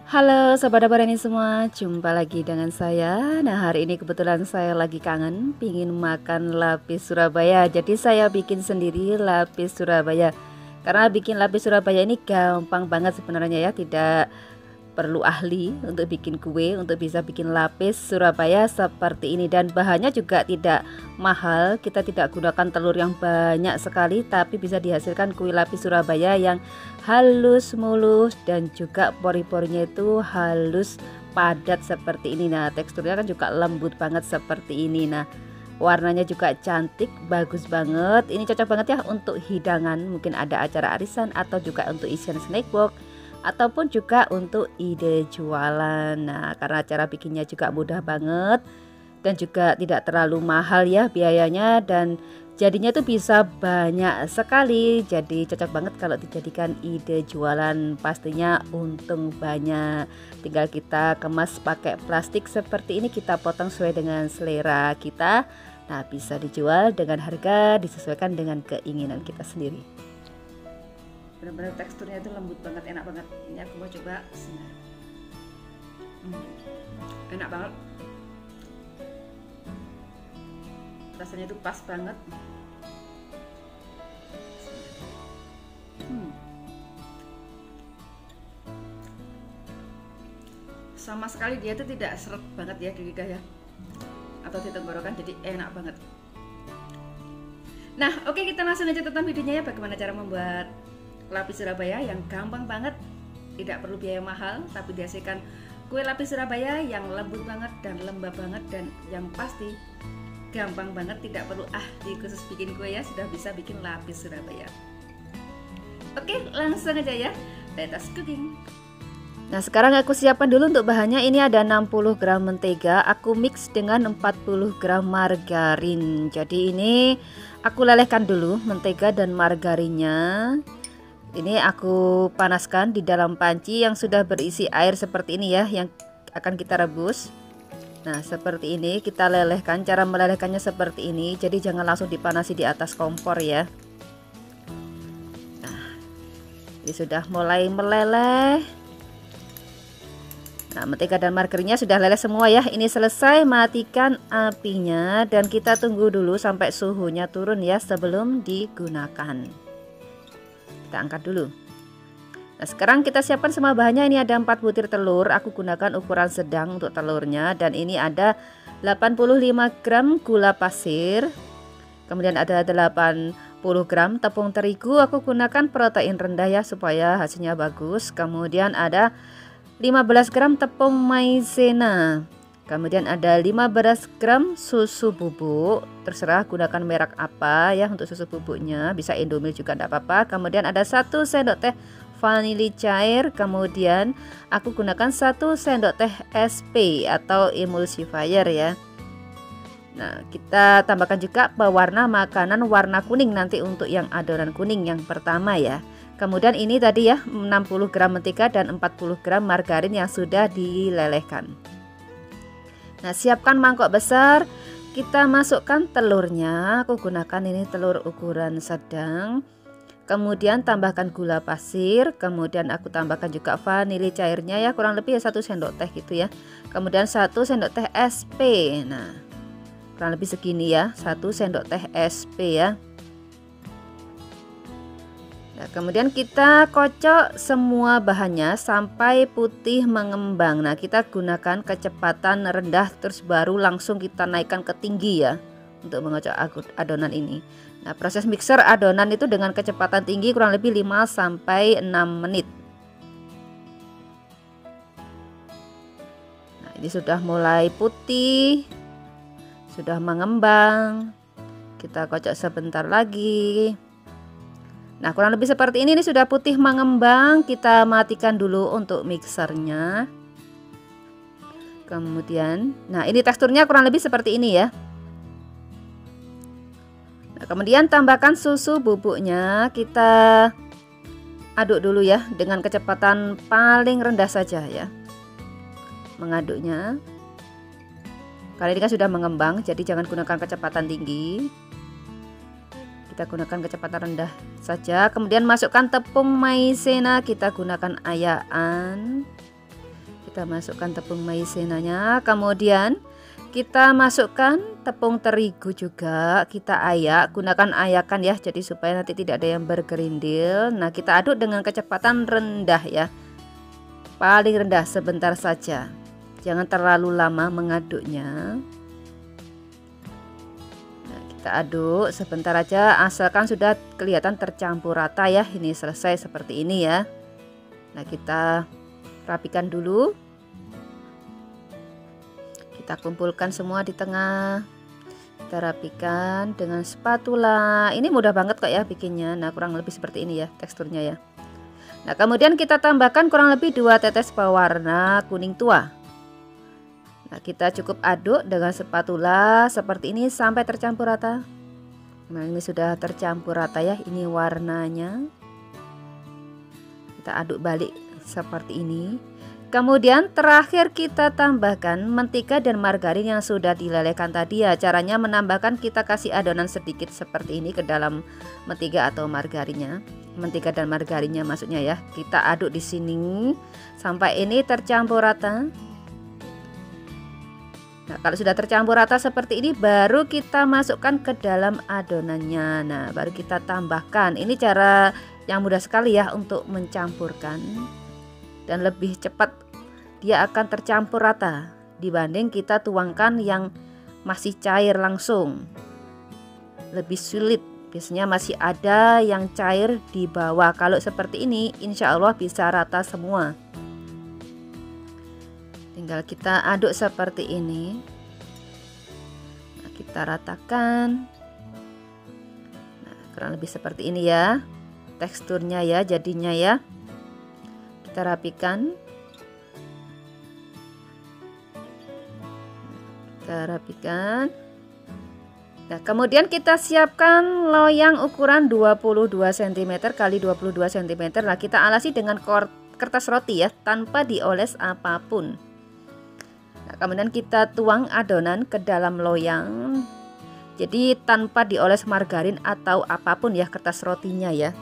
Halo Sobat Abarani semua, jumpa lagi dengan saya. Nah, hari ini kebetulan saya lagi kangen, pingin makan lapis Surabaya. Jadi saya bikin sendiri lapis Surabaya. Karena bikin lapis Surabaya ini gampang banget sebenarnya ya, tidak perlu ahli untuk bikin kue, untuk bisa bikin lapis Surabaya seperti ini. Dan bahannya juga tidak mahal, kita tidak gunakan telur yang banyak sekali, tapi bisa dihasilkan kue lapis Surabaya yang halus, mulus, dan juga pori-porinya itu halus, padat seperti ini. Nah, teksturnya kan juga lembut banget seperti ini. Nah, warnanya juga cantik, bagus banget. Ini cocok banget ya untuk hidangan, mungkin ada acara arisan atau juga untuk isian snack box ataupun juga untuk ide jualan. Nah, karena cara bikinnya juga mudah banget dan juga tidak terlalu mahal ya biayanya, dan jadinya tuh bisa banyak sekali. Jadi cocok banget kalau dijadikan ide jualan, pastinya untung banyak. Tinggal kita kemas pakai plastik seperti ini, kita potong sesuai dengan selera kita. Nah, bisa dijual dengan harga disesuaikan dengan keinginan kita sendiri. Benar-benar teksturnya itu lembut banget, enak banget. Ini aku mau coba. Enak banget, rasanya itu pas banget. Sama sekali dia itu tidak seret banget ya di lidah ya, atau di tenggorokan, jadi enak banget. Nah, oke, kita langsung aja tonton videonya ya, bagaimana cara membuat lapis Surabaya yang gampang banget, tidak perlu biaya mahal, tapi dihasilkan kue lapis Surabaya yang lembut banget dan lembab banget, dan yang pasti gampang banget, tidak perlu ahli khusus bikin kue ya, sudah bisa bikin lapis Surabaya. Oke, langsung aja ya, let us cooking. Nah, sekarang aku siapkan dulu untuk bahannya. Ini ada 60 gram mentega, aku mix dengan 40 gram margarin. Jadi ini aku lelehkan dulu mentega dan margarinnya. Ini aku panaskan di dalam panci yang sudah berisi air seperti ini ya, yang akan kita rebus. Nah, seperti ini kita lelehkan. Cara melelehkannya seperti ini, jadi jangan langsung dipanasi di atas kompor ya. Nah, ini sudah mulai meleleh. Nah, mentega dan margarinnya sudah leleh semua ya. Ini selesai, matikan apinya dan kita tunggu dulu sampai suhunya turun ya sebelum digunakan. Kita angkat dulu. Nah, sekarang kita siapkan semua bahannya. Ini ada 4 butir telur, aku gunakan ukuran sedang untuk telurnya, dan ini ada 85 gram gula pasir, kemudian ada 80 gram tepung terigu, aku gunakan protein rendah ya supaya hasilnya bagus. Kemudian ada 15 gram tepung maizena, kemudian ada 15 gram susu bubuk, terserah gunakan merek apa ya untuk susu bubuknya, bisa Indomil juga tidak apa-apa. Kemudian ada 1 sendok teh vanili cair, kemudian aku gunakan 1 sendok teh SP atau emulsifier ya. Nah, kita tambahkan juga pewarna makanan warna kuning nanti untuk yang adonan kuning yang pertama ya. Kemudian ini tadi ya 60 gram mentega dan 40 gram margarin yang sudah dilelehkan. Nah, siapkan mangkok besar, kita masukkan telurnya. Aku gunakan ini telur ukuran sedang. Kemudian tambahkan gula pasir, kemudian aku tambahkan juga vanili cairnya ya, kurang lebih ya 1 sendok teh gitu ya. Kemudian 1 sendok teh SP. Nah, kurang lebih segini ya, 1 sendok teh SP ya. Nah, kemudian kita kocok semua bahannya sampai putih mengembang. Nah, kita gunakan kecepatan rendah, terus baru langsung kita naikkan ke tinggi ya untuk mengocok adonan ini. Nah, proses mixer adonan itu dengan kecepatan tinggi kurang lebih 5 sampai 6 menit. Nah, ini sudah mulai putih, sudah mengembang. Kita kocok sebentar lagi. Nah, kurang lebih seperti ini sudah putih mengembang. Kita matikan dulu untuk mixernya. Kemudian, nah ini teksturnya kurang lebih seperti ini ya. Nah, kemudian tambahkan susu bubuknya. Kita aduk dulu ya dengan kecepatan paling rendah saja ya. Mengaduknya. Kali ini kan sudah mengembang, jadi jangan gunakan kecepatan tinggi. Kita gunakan kecepatan rendah saja. Kemudian masukkan tepung maizena, kita gunakan ayaan. Kita masukkan tepung maizenanya, kemudian kita masukkan tepung terigu juga, kita ayak, gunakan ayakan ya, jadi supaya nanti tidak ada yang bergerindil. Nah, kita aduk dengan kecepatan rendah ya, paling rendah, sebentar saja, jangan terlalu lama mengaduknya. Nah, kita aduk sebentar aja, asalkan sudah kelihatan tercampur rata ya. Ini selesai seperti ini ya. Nah, kita rapikan dulu. Kita kumpulkan semua di tengah. Kita rapikan dengan spatula. Ini mudah banget kok ya bikinnya. Nah, kurang lebih seperti ini ya teksturnya ya. Nah, kemudian kita tambahkan kurang lebih 2 tetes pewarna kuning tua. Nah, kita cukup aduk dengan spatula seperti ini sampai tercampur rata. Nah, ini sudah tercampur rata ya. Ini warnanya. Kita aduk balik seperti ini. Kemudian terakhir kita tambahkan mentega dan margarin yang sudah dilelehkan tadi ya. Caranya menambahkan, kita kasih adonan sedikit seperti ini ke dalam mentega atau margarinnya. Mentega dan margarinnya maksudnya ya. Kita aduk di sini sampai ini tercampur rata. Nah, kalau sudah tercampur rata seperti ini, baru kita masukkan ke dalam adonannya. Nah, baru kita tambahkan. Ini cara yang mudah sekali ya untuk mencampurkan. Dan lebih cepat dia akan tercampur rata dibanding kita tuangkan yang masih cair langsung. Lebih sulit, biasanya masih ada yang cair di bawah. Kalau seperti ini insya Allah bisa rata semua. Tinggal kita aduk seperti ini. Nah, kita ratakan. Nah, kurang lebih seperti ini ya teksturnya ya, jadinya ya. Kita rapikan. Kita rapikan. Nah, kemudian kita siapkan loyang ukuran 22 cm kali 22 cm. Nah, kita alasi dengan kertas roti ya, tanpa dioles apapun. Nah, kemudian kita tuang adonan ke dalam loyang. Jadi tanpa dioles margarin atau apapun ya kertas rotinya ya.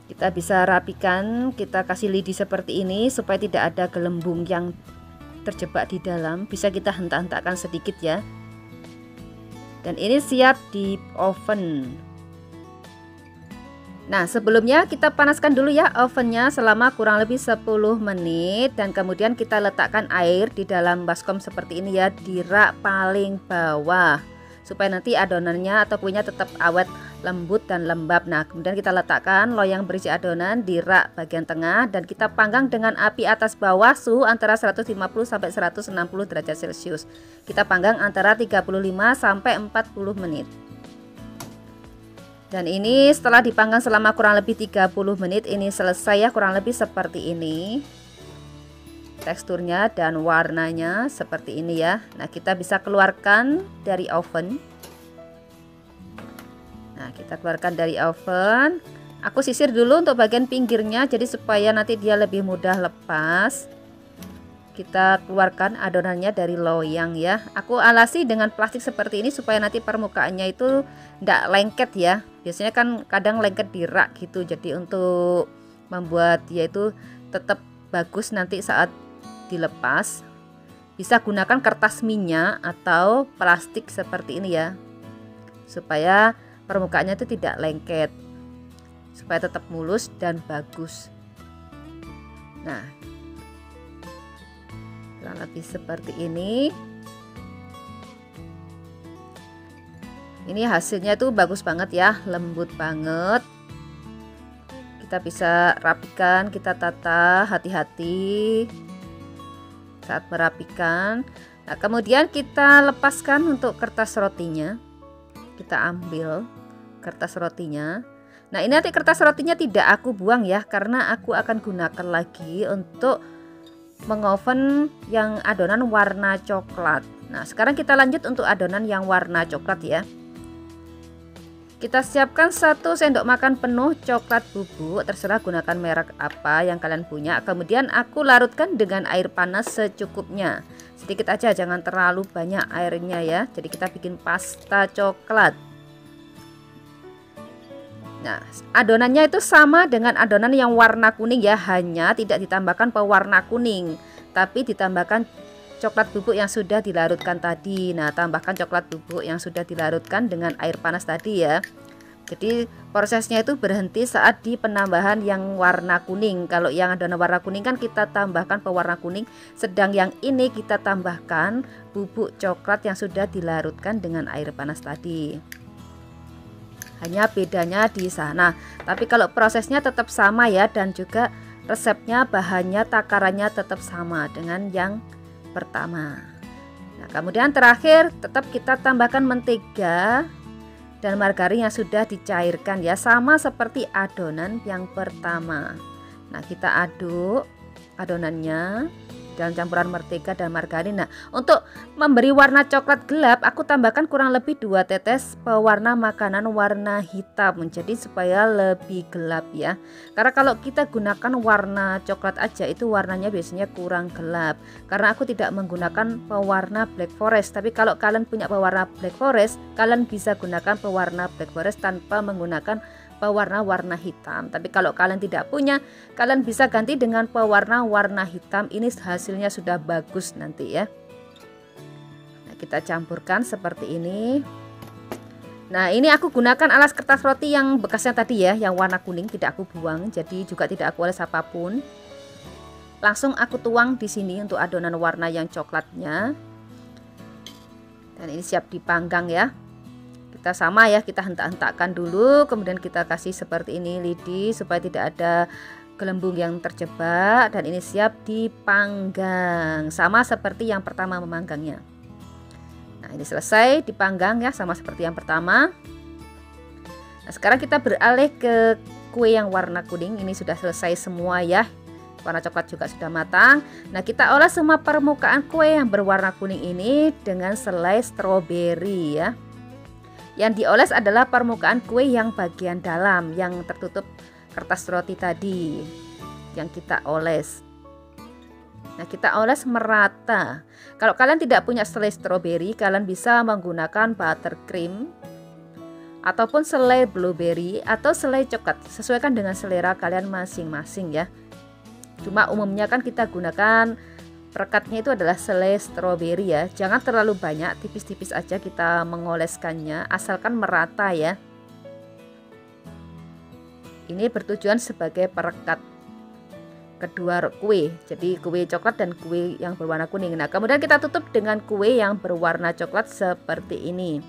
Kita bisa rapikan, kita kasih lidi seperti ini supaya tidak ada gelembung yang terjebak di dalam. Bisa kita hentak-hentakkan sedikit ya. Dan ini siap di oven. Nah, sebelumnya kita panaskan dulu ya ovennya selama kurang lebih 10 menit. Dan kemudian kita letakkan air di dalam baskom seperti ini ya, di rak paling bawah, supaya nanti adonannya atau kuenya tetap awet, lembut dan lembab. Nah, kemudian kita letakkan loyang berisi adonan di rak bagian tengah dan kita panggang dengan api atas bawah suhu antara 150 sampai 160 derajat Celcius. Kita panggang antara 35 sampai 40 menit. Dan ini setelah dipanggang selama kurang lebih 30 menit, ini selesai ya, kurang lebih seperti ini. Teksturnya dan warnanya seperti ini ya. Nah, kita bisa keluarkan dari oven. Nah, kita keluarkan dari oven. Aku sisir dulu untuk bagian pinggirnya, jadi supaya nanti dia lebih mudah lepas. Kita keluarkan adonannya dari loyang ya. Aku alasi dengan plastik seperti ini supaya nanti permukaannya itu tidak lengket ya. Biasanya kan kadang lengket di rak gitu. Jadi untuk membuat dia itu tetap bagus nanti saat dilepas, bisa gunakan kertas minyak atau plastik seperti ini ya, supaya permukaannya itu tidak lengket, supaya tetap mulus dan bagus. Nah, kurang lebih seperti ini. Ini hasilnya tuh bagus banget ya, lembut banget. Kita bisa rapikan, kita tata hati-hati saat merapikan. Nah, kemudian kita lepaskan untuk kertas rotinya. Kita ambil kertas rotinya. Nah, ini nanti kertas rotinya tidak aku buang ya, karena aku akan gunakan lagi untuk mengoven yang adonan warna coklat. Nah, sekarang kita lanjut untuk adonan yang warna coklat ya. Kita siapkan 1 sendok makan penuh coklat bubuk, terserah gunakan merek apa yang kalian punya. Kemudian aku larutkan dengan air panas secukupnya, sedikit aja, jangan terlalu banyak airnya ya. Jadi kita bikin pasta coklat. Nah, adonannya itu sama dengan adonan yang warna kuning ya, hanya tidak ditambahkan pewarna kuning, tapi ditambahkan coklat bubuk yang sudah dilarutkan tadi. Nah, tambahkan coklat bubuk yang sudah dilarutkan dengan air panas tadi ya. Jadi prosesnya itu berhenti saat di penambahan yang warna kuning. Kalau yang adonan warna kuning kan kita tambahkan pewarna kuning, sedang yang ini kita tambahkan bubuk coklat yang sudah dilarutkan dengan air panas tadi. Hanya bedanya di sana. Tapi kalau prosesnya tetap sama ya, dan juga resepnya, bahannya, takarannya tetap sama dengan yang pertama. Nah, kemudian terakhir tetap kita tambahkan mentega dan margarin yang sudah dicairkan ya, sama seperti adonan yang pertama. Nah, kita aduk adonannya dalam campuran mentega dan margarin. Nah, untuk memberi warna coklat gelap, aku tambahkan kurang lebih 2 tetes pewarna makanan warna hitam, jadi supaya lebih gelap ya. Karena kalau kita gunakan warna coklat aja itu warnanya biasanya kurang gelap. Karena aku tidak menggunakan pewarna black forest. Tapi kalau kalian punya pewarna black forest, kalian bisa gunakan pewarna black forest tanpa menggunakan pewarna warna hitam. Tapi kalau kalian tidak punya, kalian bisa ganti dengan pewarna warna hitam. Ini hasilnya sudah bagus nanti ya. Nah, kita campurkan seperti ini. Nah, ini aku gunakan alas kertas roti yang bekasnya tadi ya, yang warna kuning, tidak aku buang, jadi juga tidak aku oles apapun. Langsung aku tuang di sini untuk adonan warna yang coklatnya. Dan ini siap dipanggang ya. Kita sama ya, kita hentak-hentakkan dulu, kemudian kita kasih seperti ini lidi supaya tidak ada gelembung yang terjebak, dan ini siap dipanggang sama seperti yang pertama memanggangnya. Nah, ini selesai dipanggang ya, sama seperti yang pertama. Nah, sekarang kita beralih ke kue yang warna kuning. Ini sudah selesai semua ya, warna coklat juga sudah matang. Nah, kita olah semua permukaan kue yang berwarna kuning ini dengan selai stroberi ya. Yang dioles adalah permukaan kue yang bagian dalam yang tertutup kertas roti tadi yang kita oles. Nah, kita oles merata. Kalau kalian tidak punya selai stroberi, kalian bisa menggunakan buttercream ataupun selai blueberry atau selai coklat, sesuaikan dengan selera kalian masing-masing ya. Cuma umumnya kan kita gunakan perekatnya itu adalah selai stroberi ya. Jangan terlalu banyak, tipis-tipis aja kita mengoleskannya, asalkan merata ya. Ini bertujuan sebagai perekat kedua kue, jadi kue coklat dan kue yang berwarna kuning. Nah, kemudian kita tutup dengan kue yang berwarna coklat seperti ini.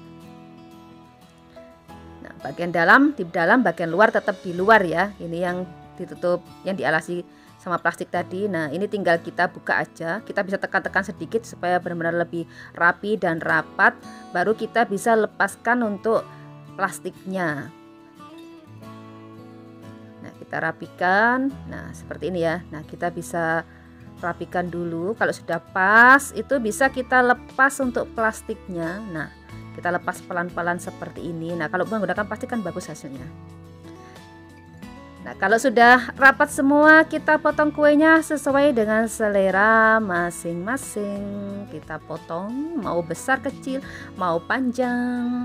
Nah, bagian dalam di dalam, bagian luar tetap di luar ya. Ini yang ditutup, yang dialasi sama plastik tadi. Nah, ini tinggal kita buka aja. Kita bisa tekan-tekan sedikit supaya benar-benar lebih rapi dan rapat. Baru kita bisa lepaskan untuk plastiknya. Nah, kita rapikan. Nah, seperti ini ya. Nah, kita bisa rapikan dulu. Kalau sudah pas, itu bisa kita lepas untuk plastiknya. Nah, kita lepas pelan-pelan seperti ini. Nah, kalau menggunakan plastik kan bagus hasilnya. Nah, kalau sudah rapat semua, kita potong kuenya sesuai dengan selera masing-masing. Kita potong, mau besar kecil, mau panjang,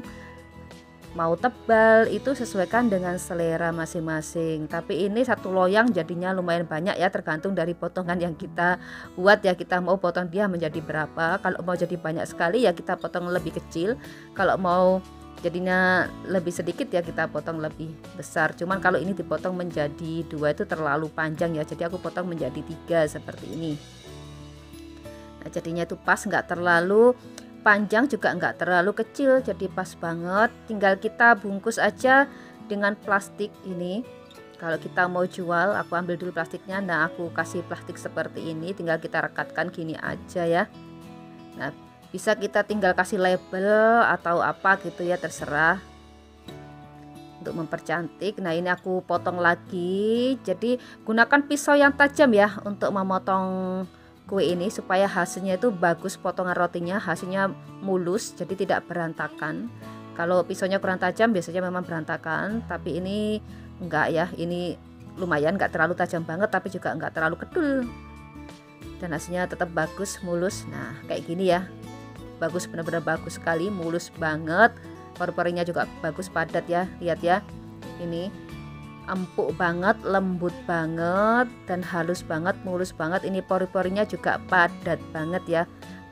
mau tebal, itu sesuaikan dengan selera masing-masing. Tapi ini satu loyang jadinya lumayan banyak ya, tergantung dari potongan yang kita buat ya. Kita mau potong dia menjadi berapa. Kalau mau jadi banyak sekali ya kita potong lebih kecil. Kalau mau jadinya lebih sedikit ya kita potong lebih besar. Cuman kalau ini dipotong menjadi 2 itu terlalu panjang ya, jadi aku potong menjadi 3 seperti ini. Nah, jadinya itu pas, nggak terlalu panjang juga nggak terlalu kecil, jadi pas banget. Tinggal kita bungkus aja dengan plastik ini. Kalau kita mau jual, aku ambil dulu plastiknya. Nah, aku kasih plastik seperti ini, tinggal kita rekatkan gini aja ya. Nah, bisa kita tinggal kasih label atau apa gitu ya, terserah untuk mempercantik. Nah, ini aku potong lagi. Jadi gunakan pisau yang tajam ya untuk memotong kue ini supaya hasilnya itu bagus, potongan rotinya hasilnya mulus, jadi tidak berantakan. Kalau pisaunya kurang tajam biasanya memang berantakan, tapi ini enggak ya, ini lumayan, enggak terlalu tajam banget tapi juga enggak terlalu kedul, dan hasilnya tetap bagus, mulus. Nah, kayak gini ya, bagus, benar-benar bagus sekali, mulus banget. Pori-porinya juga bagus, padat ya, lihat ya ini. empuk banget, lembut banget, dan halus banget, mulus banget. Ini pori-porinya juga padat banget ya,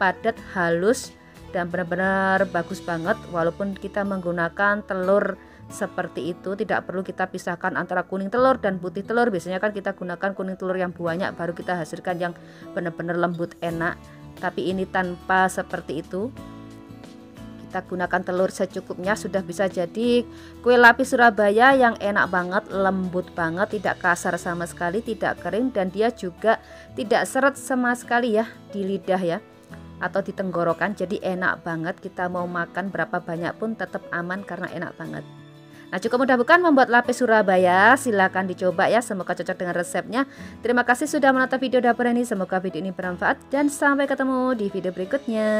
padat, halus, dan benar-benar bagus banget. Walaupun kita menggunakan telur seperti itu, tidak perlu kita pisahkan antara kuning telur dan putih telur. Biasanya kan kita gunakan kuning telur yang banyak baru kita hasilkan yang benar-benar lembut enak, tapi ini tanpa seperti itu. Kita gunakan telur secukupnya sudah bisa jadi kue lapis Surabaya yang enak banget, lembut banget, tidak kasar sama sekali, tidak kering, dan dia juga tidak seret sama sekali ya di lidah ya, atau di tenggorokan. Jadi enak banget, kita mau makan berapa banyak pun tetap aman karena enak banget. Nah, cukup mudah bukan membuat lapis Surabaya? Silahkan dicoba ya, semoga cocok dengan resepnya. Terima kasih sudah menonton video dapur ini, semoga video ini bermanfaat, dan sampai ketemu di video berikutnya.